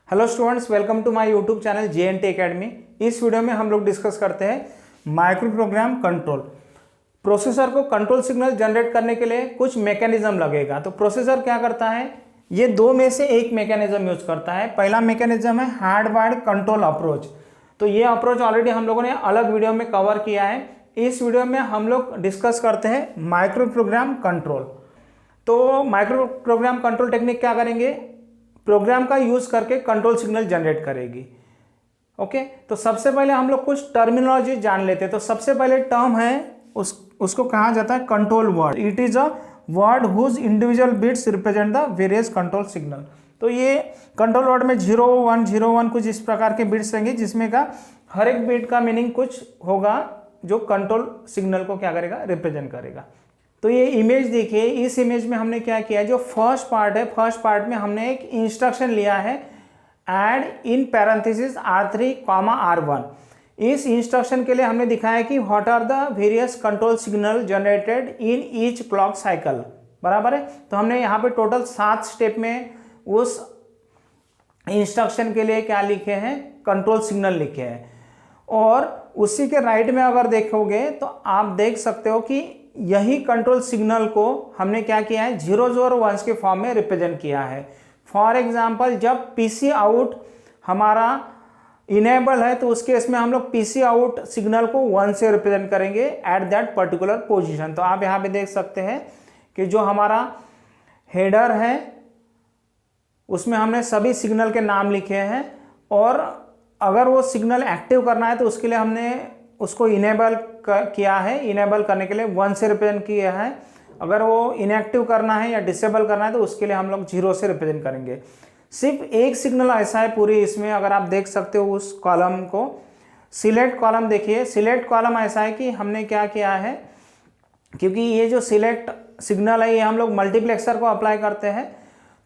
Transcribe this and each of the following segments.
Hello students, welcome to my YouTube channel JNT academy. इस वीडियो में हम लोग डिस्कस करते हैं माइक्रो प्रोग्राम कंट्रोल। प्रोसेसर को कंट्रोल सिग्नल जनरेट करने के लिए कुछ मैकेनिज्म लगेगा। तो प्रोसेसर क्या करता है, ये दो में से एक मैकेनिज्म यूज करता है। पहला मैकेनिज्म है हार्डवायर्ड कंट्रोल अप्रोच। तो ये अप्रोच ऑलरेडी हम लोगों ने अलग वीडियो में कवर किया है। इस वीडियो में हम लोग डिस्कस करते हैं माइक्रो प्रोग्राम कंट्रोल। तो माइक्रो प्रोग्राम कंट्रोल टेक्निक क्या करेंगे, प्रोग्राम का यूज करके कंट्रोल सिग्नल जनरेट करेगी। ओके, तो सबसे पहले हम लोग कुछ टर्मिनोलॉजी जान लेते हैं। तो सबसे पहले टर्म है उसको कहा जाता है control word. It is a word whose individual bits represent the various control signal. तो ये कंट्रोल वर्ड में 0101 कुछ इस प्रकार के बिट्स रहेंगे, जिसमें का हर एक बिट का मीनिंग कुछ होगा जो कंट्रोल सिग्नल को क्या करेगा, रिप्रेजेंट करेगा। तो ये इमेज देखिए, इस इमेज में हमने क्या किया है, जो फर्स्ट पार्ट है, फर्स्ट पार्ट में हमने एक इंस्ट्रक्शन लिया है add in parenthesis R3, R1। इस इंस्ट्रक्शन के लिए हमने दिखाया कि what are the various control signal generated in each clock cycle, बराबर है। तो हमने यहाँ पे टोटल 7 स्टेप में उस इंस्ट्रक्शन के लिए क्या लिखे हैं, कंट्रोल सिग्नल लिखे हैं। और उसी के राइट में अगर देखोगे तो आप देख सकते हो कि यही कंट्रोल सिग्नल को हमने क्या किया है, 0s और 1s के फॉर्म में रिप्रेजेंट किया है। फॉर एग्जांपल, जब PC आउट हमारा इनेबल है तो उस केस में हम लोग PC आउट सिग्नल को 1 से रिप्रेजेंट करेंगे एट दैट पर्टिकुलर पोजीशन। तो आप यहाँ पे देख सकते हैं कि जो हमारा हेडर है उसमें हमने सभी सिग्नल के नाम लिखे हैं, और अगर वो सिग्नल एक्टिव करना है तो उसके लिए हमने उसको इनेबल किया है। इनेबल करने के लिए 1 से रिप्रेजेंट किया है। अगर वो इनएक्टिव करना है या डिसेबल करना है तो उसके लिए हम लोग 0 से रिप्रेजेंट करेंगे। सिर्फ एक सिग्नल ऐसा है पूरी इसमें, अगर आप देख सकते हो उस कॉलम को, सिलेक्ट कॉलम देखिए। सिलेक्ट कॉलम ऐसा है कि हमने क्या किया है, क्योंकि ये जो सिलेक्ट सिग्नल है ये हम लोग मल्टीप्लेक्सर को अप्लाई करते हैं।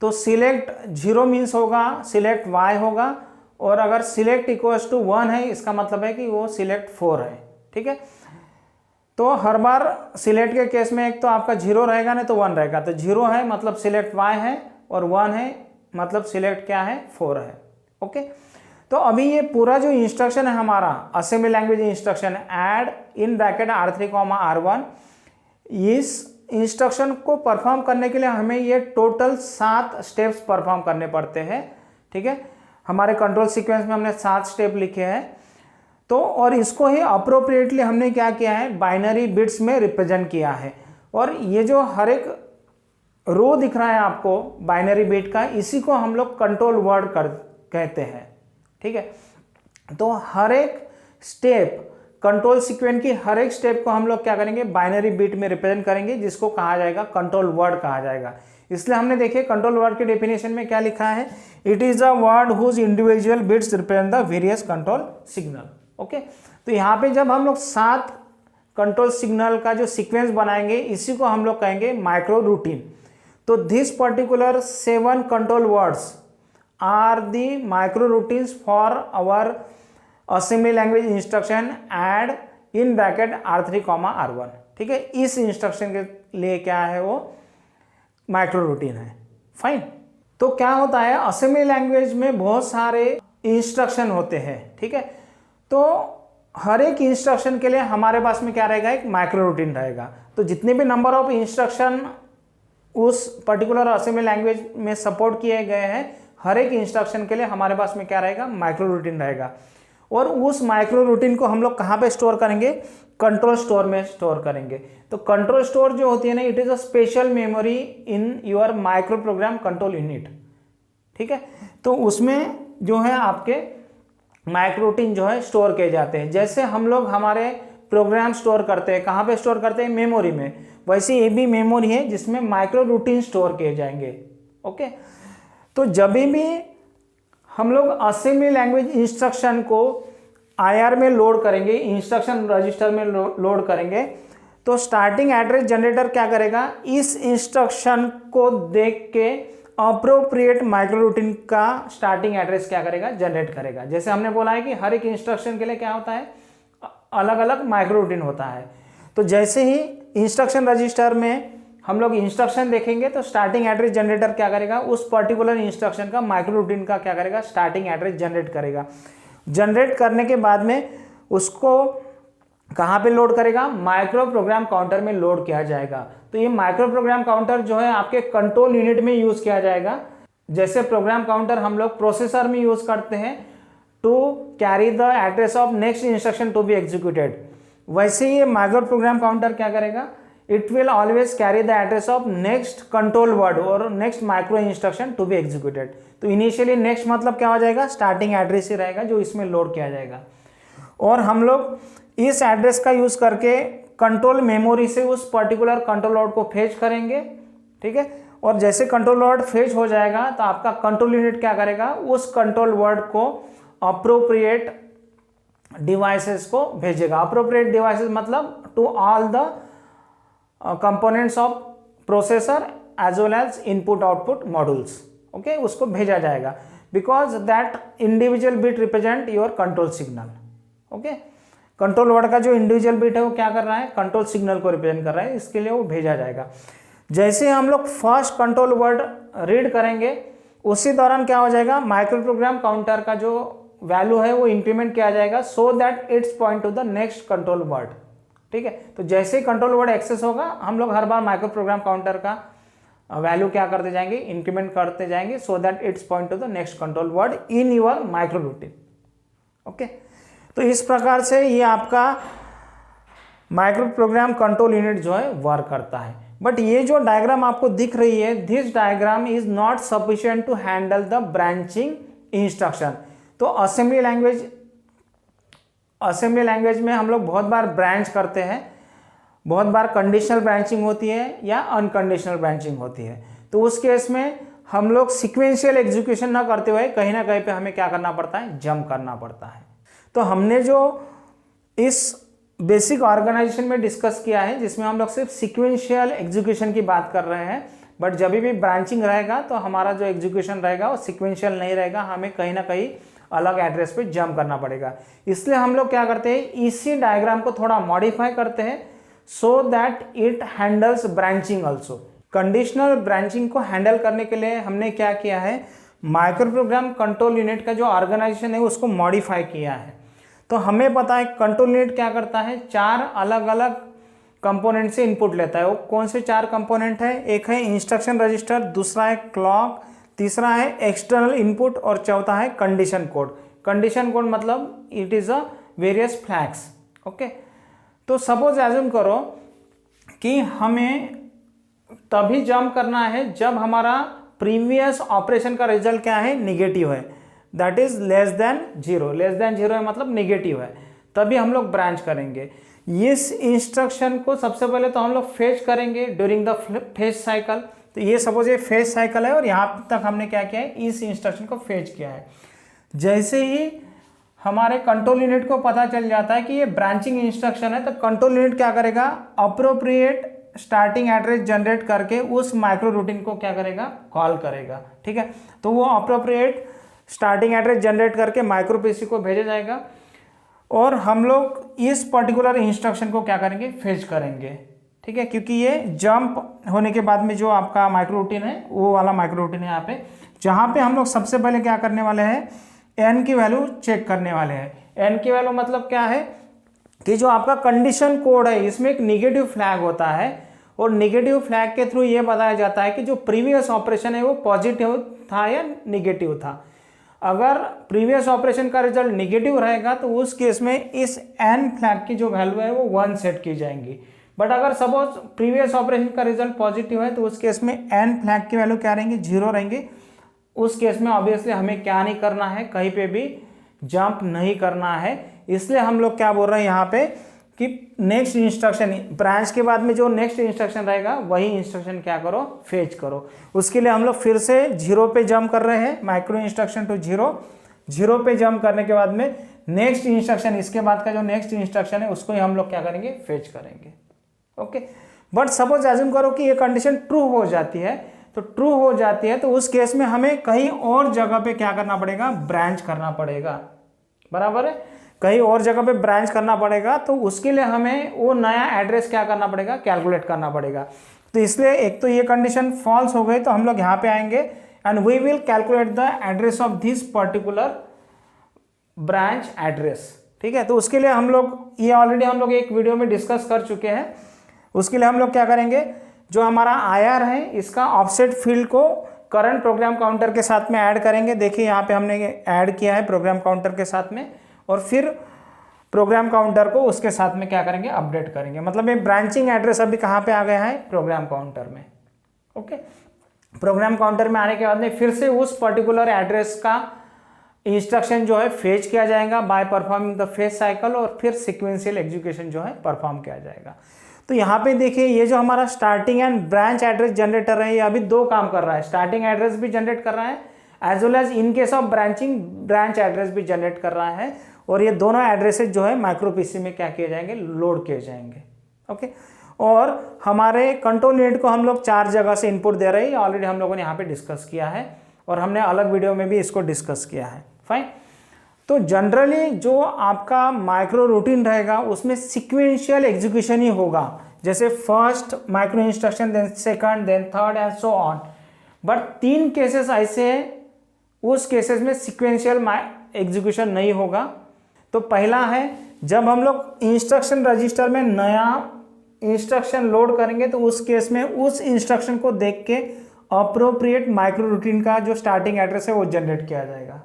तो सिलेक्ट 0 मीन्स होगा सिलेक्ट Y होगा, और अगर सिलेक्ट इक्वल्स टू 1 है इसका मतलब है कि वो सिलेक्ट 4 है। ठीक है, तो हर बार सिलेक्ट के केस में एक तो आपका 0 रहेगा, नहीं तो 1 रहेगा। तो 0 है मतलब सिलेक्ट Y है, और 1 है मतलब सिलेक्ट क्या है, 4 है। ओके, तो अभी ये पूरा जो इंस्ट्रक्शन है हमारा assembly language instruction add in bracket R3, R1, इस इंस्ट्रक्शन को परफॉर्म करने के लिए हमें ये टोटल 7 स्टेप्स परफॉर्म करने पड़ते हैं। ठीक है, हमारे कंट्रोल सीक्वेंस में हमने 7 स्टेप लिखे हैं। तो और इसको ही अप्रोप्रिएटली हमने क्या किया है, बाइनरी बिट्स में रिप्रेजेंट किया है। और ये जो हर एक रो दिख रहा है आपको बाइनरी बिट का, इसी को हम लोग कंट्रोल वर्ड कहते हैं। ठीक है, तो हर एक स्टेप कंट्रोल सीक्वेंस की हर एक स्टेप को हम लोग क्या करेंगे, बाइनरी बिट में रिप्रेजेंट करेंगे, जिसको कहा जाएगा कंट्रोल वर्ड कहा जाएगा। इसलिए हमने देखिए कंट्रोल वर्ड के डेफिनेशन में क्या लिखा है, it is a word whose individual bits represent the various control signal. Okay, तो यहाँ पे जब हम लोग 7 कंट्रोल सिग्नल का जो सीक्वेंस बनाएंगे, इसी को हम लोग कहेंगे माइक्रो रूटीन। तो this particular 7 control words are the micro routines for our assembly language instruction add in bracket R3, R1। ठीक है, इस इंस्ट्रक्शन के लिए क्या है, वो माइक्रो रूटीन है। फाइन। तो क्या होता है, असेंबली लैंग्वेज में बहुत सारे इंस्ट्रक्शन होते हैं। ठीक है, तो हर एक इंस्ट्रक्शन के लिए हमारे पास में क्या रहेगा, एक माइक्रो रूटीन रहेगा। तो जितने भी नंबर ऑफ इंस्ट्रक्शन उस पर्टिकुलर असेंबली लैंग्वेज में सपोर्ट किए गए हैं, हर एक इंस्ट्रक्शन के लिए हमारे पास में क्या रहेगा, माइक्रो रूटीन रहेगा। और उस माइक्रो रूटीन को हम लोग कहाँ पे स्टोर करेंगे, कंट्रोल स्टोर में स्टोर करेंगे। तो कंट्रोल स्टोर जो होती है ना, it is a special memory in your micro program control unit. ठीक है, तो उसमें जो है आपके माइक्रो रूटीन जो है स्टोर किए जाते हैं। जैसे हम लोग हमारे प्रोग्राम स्टोर करते हैं, कहाँ पे स्टोर करते हैं, मेमोरी में, वैसे ये भी मेमोरी है जिसमें माइक्रो रूटीन स्टोर किए जाएंगे। ओके, तो जब भी हम लोग असेंबली लैंग्वेज इंस्ट्रक्शन को IR में लोड करेंगे, इंस्ट्रक्शन रजिस्टर में लोड करेंगे, तो स्टार्टिंग एड्रेस जनरेटर क्या करेगा, इस इंस्ट्रक्शन को देख के अप्रोप्रिएट माइक्रो रूटीन का स्टार्टिंग एड्रेस क्या करेगा, जनरेट करेगा। जैसे हमने बोला है कि हर एक इंस्ट्रक्शन के लिए क्या होता है, अलग अलग माइक्रो रूटीन होता है। तो जैसे ही इंस्ट्रक्शन रजिस्टर में हम लोग इंस्ट्रक्शन देखेंगे तो स्टार्टिंग एड्रेस जनरेटर क्या करेगा, उस पर्टिकुलर इंस्ट्रक्शन का माइक्रो रूटीन का क्या करेगा, स्टार्टिंग एड्रेस जनरेट करेगा। जनरेट करने के बाद में उसको कहाँ पे लोड करेगा, माइक्रो प्रोग्राम काउंटर में लोड किया जाएगा। तो ये माइक्रो प्रोग्राम काउंटर जो है आपके कंट्रोल यूनिट में यूज़ किया जाएगा। जैसे प्रोग्राम काउंटर हम लोग प्रोसेसर में यूज़ करते हैं to carry the address of next instruction to be executed, वैसे ही ये माइक्रो प्रोग्राम काउंटर क्या करेगा, it will always carry the address of next control word और next micro instruction to be executed. तो इनिशियली नेक्स्ट मतलब क्या हो जाएगा, स्टार्टिंग एड्रेस ही रहेगा जो इसमें लोड किया जाएगा। और हम लोग इस एड्रेस का यूज़ करके कंट्रोल मेमोरी से उस पर्टिकुलर कंट्रोल वर्ड को फेच करेंगे, ठीक है। और जैसे कंट्रोल वर्ड फेच हो जाएगा तो आपका कंट्रोल यूनिट क्या करेगा, उस कंट्रोल वर्ड को अप्रोप्रिएट डिवाइसेस को भेजेगा। अप्रोप्रिएट डिवाइसेस मतलब to all the components of processor as well as input output modules, okay, उसको भेजा जाएगा because that individual bit represent your control signal, okay. Control word का जो इंडिविजुअल बिट है वो क्या कर रहा है, कंट्रोल सिग्नल को रिप्रेजेंट कर रहा है, इसके लिए वो भेजा जाएगा। जैसे हम लोग फर्स्ट कंट्रोल वर्ड रीड करेंगे उसी दौरान क्या हो जाएगा, माइक्रो प्रोग्राम काउंटर का जो वैल्यू है वो इंक्रीमेंट किया जाएगा so that it's point two the next control word, ठीक है। तो जैसे ही कंट्रोल वर्ड एक्सेस होगा हम लोग हर बार माइक्रो प्रोग्राम काउंटर का वैल्यू क्या करते जाएंगे, इंक्रीमेंट करते जाएंगे so that it's point two the next control word in your micro routine, okay. तो इस प्रकार से ये आपका माइक्रो प्रोग्राम कंट्रोल यूनिट जो है वर्क करता है। बट ये जो डायग्राम आपको दिख रही है, this diagram is not sufficient to handle the branching instruction. तो असेंबली लैंग्वेज में हम लोग बहुत बार ब्रांच करते हैं, बहुत बार कंडीशनल ब्रांचिंग होती है या अनकंडीशनल ब्रांचिंग होती है। तो उस केस में हम लोग सीक्वेंशियल एग्जीक्यूशन ना करते हुए कहीं ना कहीं पे हमें क्या करना पड़ता है, जंप करना पड़ता है। तो हमने जो इस बेसिक ऑर्गेनाइजेशन में डिस्कस किया है जिसमें हम लोग सिर्फ सीक्वेंशियल एग्जीक्यूशन की बात कर रहे हैं, बट जब भी ब्रांचिंग रहेगा तो हमारा जो एग्जीक्यूशन रहेगा वो सीक्वेंशियल नहीं रहेगा, हमें कहीं ना कहीं अलग एड्रेस पे जंप करना पड़ेगा। इसलिए हम लोग क्या करते हैं, इसी डायग्राम को थोड़ा मॉडिफाई करते हैं so that it handles branching also. Conditional branching को हैंडल करने के लिए हमने क्या किया है, माइक्रो प्रोग्राम कंट्रोल यूनिट का जो ऑर्गेनाइजेशन है उसको मॉडिफाई किया है। तो हमें पता है कंट्रोल यूनिट क्या करता है, 4 अलग अलग कंपोनेंट से इनपुट लेता है। वो कौन से 4 कंपोनेंट है, एक है इंस्ट्रक्शन रजिस्टर, दूसरा है क्लॉक, तीसरा है एक्सटर्नल इनपुट और चौथा है कंडीशन कोड। कंडीशन कोड मतलब it is a various flags, okay. तो सपोज एज्यूम करो कि हमें तभी जंप करना है जब हमारा प्रीवियस ऑपरेशन का रिजल्ट क्या है, निगेटिव है, that is less than 0। Less than 0 है मतलब निगेटिव है, तभी हम लोग ब्रांच करेंगे। इस इंस्ट्रक्शन को सबसे पहले तो हम लोग फेच करेंगे ड्यूरिंग द फेच साइकिल। तो ये सपोज ये फेच साइकिल है और यहाँ तक हमने क्या किया है, इस इंस्ट्रक्शन को फेच किया है। जैसे ही हमारे कंट्रोल यूनिट को पता चल जाता है कि ये ब्रांचिंग इंस्ट्रक्शन है तो कंट्रोल यूनिट क्या करेगा, अप्रोप्रिएट स्टार्टिंग एड्रेस जनरेट करके उस माइक्रो रूटीन को क्या करेगा, कॉल करेगा, ठीक है। तो वो अप्रोप्रिएट स्टार्टिंग एड्रेस जनरेट करके माइक्रो पीसी को भेजा जाएगा और हम लोग इस पर्टिकुलर इंस्ट्रक्शन को क्या करेंगे, फेच करेंगे, ठीक है। क्योंकि ये जंप होने के बाद में जो आपका माइक्रो रूटीन है वो वाला माइक्रो रूटीन है यहाँ पे, जहाँ पे हम लोग सबसे पहले क्या करने वाले हैं, एन की वैल्यू चेक करने वाले हैं। एन की वैल्यू मतलब क्या है कि जो आपका कंडीशन कोड है इसमें एक निगेटिव फ्लैग होता है और निगेटिव फ्लैग के थ्रू ये बताया जाता है कि जो प्रीवियस ऑपरेशन है वो पॉजिटिव था या निगेटिव था। अगर प्रीवियस ऑपरेशन का रिजल्ट निगेटिव रहेगा तो उस केस में इस एन फ्लैग की जो वैल्यू है वो 1 सेट की जाएंगी। बट अगर सपोज प्रीवियस ऑपरेशन का रिजल्ट पॉजिटिव है तो उस केस में एन फ्लैग की वैल्यू क्या रहेंगी, 0 रहेंगी। उस केस में ऑब्वियसली हमें क्या नहीं करना है, कहीं पे भी जंप नहीं करना है। इसलिए हम लोग क्या बोल रहे हैं यहाँ पे कि नेक्स्ट इंस्ट्रक्शन, ब्रांच के बाद में जो नेक्स्ट इंस्ट्रक्शन रहेगा वही इंस्ट्रक्शन क्या करो, फेच करो। उसके लिए हम लोग फिर से 0 पे जंप कर रहे हैं, माइक्रो इंस्ट्रक्शन टू 0 पे जंप करने के बाद में नेक्स्ट इंस्ट्रक्शन, इसके बाद का जो नेक्स्ट इंस्ट्रक्शन है उसको ही हम लोग क्या करेंगे, फेच करेंगे, ओके। बट सपोज एज्यूम करो कि ये कंडीशन ट्रू हो जाती है, तो ट्रू हो जाती है तो उस केस में हमें कहीं और जगह पे क्या करना पड़ेगा, ब्रांच करना पड़ेगा, बराबर है। कहीं और जगह पे ब्रांच करना पड़ेगा तो उसके लिए हमें वो नया एड्रेस क्या करना पड़ेगा, कैलकुलेट करना पड़ेगा। तो इसलिए एक तो ये कंडीशन फॉल्स हो गई, तो हम लोग यहाँ पे आएंगे and we will calculate the address of this particular branch address. ठीक है, तो उसके लिए हम लोग ये ऑलरेडी हम लोग एक वीडियो में डिस्कस कर चुके हैं। उसके लिए हम लोग क्या करेंगे, जो हमारा IR है इसका ऑफसेट फील्ड को करंट प्रोग्राम काउंटर के साथ में ऐड करेंगे। देखिए यहाँ पे हमने ऐड किया है प्रोग्राम काउंटर के साथ में, और फिर प्रोग्राम काउंटर को उसके साथ में क्या करेंगे, अपडेट करेंगे। मतलब ये ब्रांचिंग एड्रेस अभी कहाँ पे आ गया है, प्रोग्राम काउंटर में। ओके, प्रोग्राम काउंटर में आने के बाद में फिर से उस पर्टिकुलर एड्रेस का इंस्ट्रक्शन जो है फेच किया जाएगा by performing the fetch cycle, और फिर सिक्वेंशियल एग्जीक्यूशन जो है परफॉर्म किया जाएगा। तो यहाँ पे देखिए ये जो हमारा starting and branch address generator है, ये अभी दो काम कर रहा है, स्टार्टिंग एड्रेस भी जनरेट कर रहा है as well as in case of branching branch address भी जनरेट कर रहा है। और ये दोनों एड्रेसेस जो है माइक्रो पीसी में क्या किए जाएंगे, लोड किए जाएंगे। ओके, और हमारे कंट्रोल यूनिट को हम लोग 4 जगह से इनपुट दे रहे हैं, ऑलरेडी हम लोगों ने यहाँ पे डिस्कस किया है और हमने अलग वीडियो में भी इसको डिस्कस किया है। फाइन, तो जनरली जो आपका माइक्रो रूटीन रहेगा उसमें सिक्वेंशियल एग्जीक्यूशन ही होगा, जैसे first micro instruction, then second, then third and so on. But 3 cases ऐसे हैं, उस केसेस में सिक्वेंशियल एग्जीक्यूशन नहीं होगा। तो पहला है जब हम लोग इंस्ट्रक्शन रजिस्टर में नया इंस्ट्रक्शन लोड करेंगे, तो उस केस में उस इंस्ट्रक्शन को देख के अप्रोप्रिएट माइक्रो रूटीन का जो स्टार्टिंग एड्रेस है वो जनरेट किया जाएगा।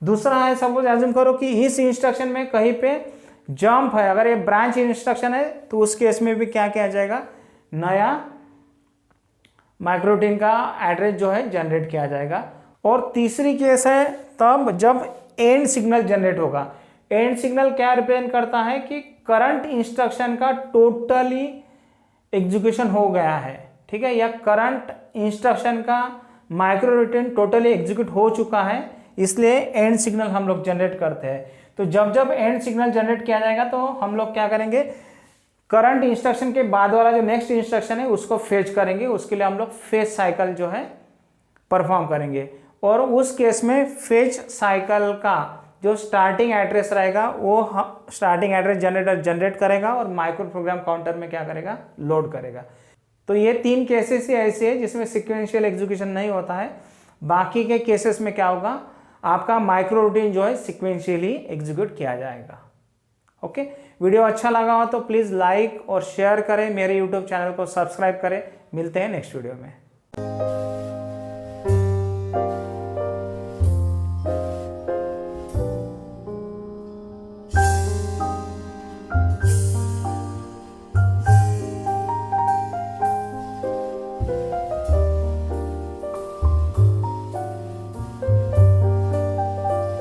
दूसरा है, सपोज एज्यूम करो कि इस इंस्ट्रक्शन में कहीं पे जंप है, अगर ये ब्रांच इंस्ट्रक्शन है तो उस केस में भी क्या किया जाएगा, नया माइक्रो रूटीन का एड्रेस जो है जनरेट किया जाएगा। और तीसरी केस है तब जब एंड सिग्नल जनरेट होगा। एंड सिग्नल क्या रिप्रेजेंट करता है कि करंट इंस्ट्रक्शन का टोटली एग्जीक्यूशन हो गया है, ठीक है, या करंट इंस्ट्रक्शन का माइक्रो रूटीन टोटली एग्जीक्यूट हो चुका है, इसलिए एंड सिग्नल हम लोग जनरेट करते हैं। तो जब जब एंड सिग्नल जनरेट किया जाएगा तो हम लोग क्या करेंगे, करंट इंस्ट्रक्शन के बाद वाला जो नेक्स्ट इंस्ट्रक्शन है उसको फेच करेंगे। उसके लिए हम लोग फेच साइकिल जो है परफॉर्म करेंगे, और उस केस में फेच साइकिल का जो स्टार्टिंग एड्रेस रहेगा वो स्टार्टिंग एड्रेस जनरेटर जनरेट करेगा और माइक्रो प्रोग्राम काउंटर में क्या करेगा, लोड करेगा। तो ये 3 केसेस ही ऐसे हैं जिसमें सिक्वेंशियल एग्जीक्यूशन नहीं होता है। बाकी के केसेस में क्या होगा, आपका माइक्रो रूटीन जो है सिक्वेंशियली एग्जीक्यूट किया जाएगा। ओके, वीडियो अच्छा लगा हो तो प्लीज़ लाइक और शेयर करें, मेरे यूट्यूब चैनल को सब्सक्राइब करें। मिलते हैं नेक्स्ट वीडियो में।